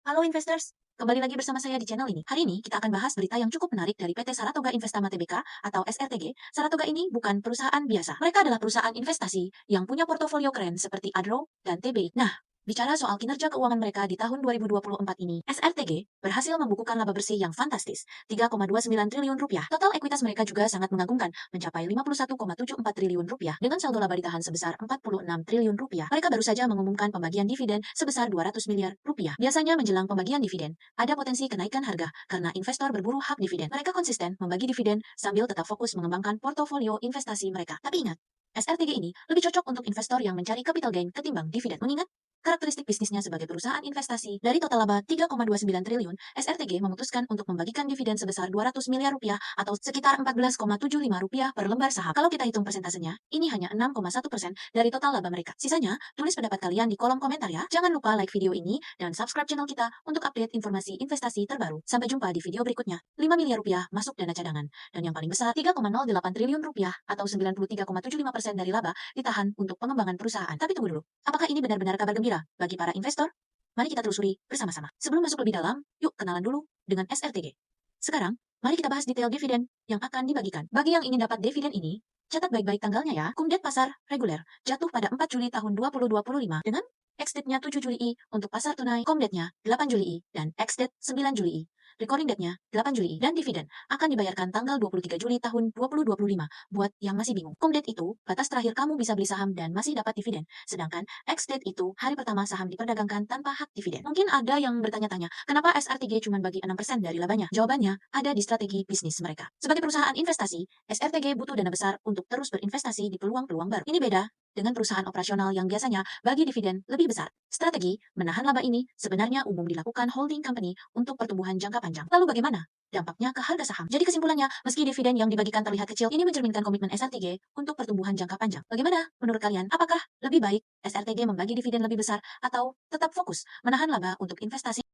Halo investors, kembali lagi bersama saya di channel ini. Hari ini kita akan bahas berita yang cukup menarik dari PT Saratoga Investama Tbk atau SRTG. Saratoga ini bukan perusahaan biasa. Mereka adalah perusahaan investasi yang punya portofolio keren seperti Adro dan TBI. Nah, bicara soal kinerja keuangan mereka di tahun 2024 ini, SRTG berhasil membukukan laba bersih yang fantastis, 3,29 triliun rupiah. Total ekuitas mereka juga sangat mengagumkan, mencapai 51,74 triliun rupiah dengan saldo laba ditahan sebesar 46 triliun rupiah. Mereka baru saja mengumumkan pembagian dividen sebesar 200 miliar rupiah. Biasanya menjelang pembagian dividen, ada potensi kenaikan harga karena investor berburu hak dividen. Mereka konsisten membagi dividen sambil tetap fokus mengembangkan portofolio investasi mereka. Tapi ingat, SRTG ini lebih cocok untuk investor yang mencari capital gain ketimbang dividen. Mengingat karakteristik bisnisnya sebagai perusahaan investasi, dari total laba 3,29 triliun, SRTG memutuskan untuk membagikan dividen sebesar 200 miliar rupiah atau sekitar 14,75 rupiah per lembar saham. Kalau kita hitung persentasenya, ini hanya 6,1% dari total laba mereka. Sisanya, tulis pendapat kalian di kolom komentar ya. Jangan lupa like video ini dan subscribe channel kita untuk update informasi investasi terbaru. Sampai jumpa di video berikutnya. 5 miliar rupiah masuk dana cadangan. Dan yang paling besar, 3,08 triliun rupiah atau 93,75% dari laba ditahan untuk pengembangan perusahaan. Tapi tunggu dulu, apakah ini benar-benar kabar gembira bagi para investor? Mari kita telusuri bersama-sama. Sebelum masuk lebih dalam, yuk kenalan dulu dengan SRTG. Sekarang, mari kita bahas detail dividen yang akan dibagikan. Bagi yang ingin dapat dividen ini, catat baik-baik tanggalnya ya. Kumdet pasar reguler jatuh pada 4 Juli tahun 2025 dengan ex-date-nya 7 Juli I untuk pasar tunai, komdate-nya 8 Juli I, dan ex-date 9 Juli I. Recording date-nya 8 Juli I, dan dividen akan dibayarkan tanggal 23 Juli tahun 2025. Buat yang masih bingung, komdate itu batas terakhir kamu bisa beli saham dan masih dapat dividen. Sedangkan ex-date itu hari pertama saham diperdagangkan tanpa hak dividen. Mungkin ada yang bertanya-tanya, kenapa SRTG cuma bagi 6% dari labanya? Jawabannya ada di strategi bisnis mereka. Sebagai perusahaan investasi, SRTG butuh dana besar untuk terus berinvestasi di peluang-peluang baru. Ini beda dengan perusahaan operasional yang biasanya bagi dividen lebih besar. Strategi menahan laba ini sebenarnya umum dilakukan holding company untuk pertumbuhan jangka panjang. Lalu bagaimana dampaknya ke harga saham? Jadi kesimpulannya, meski dividen yang dibagikan terlihat kecil, ini mencerminkan komitmen SRTG untuk pertumbuhan jangka panjang. Bagaimana menurut kalian? Apakah lebih baik SRTG membagi dividen lebih besar atau tetap fokus menahan laba untuk investasi?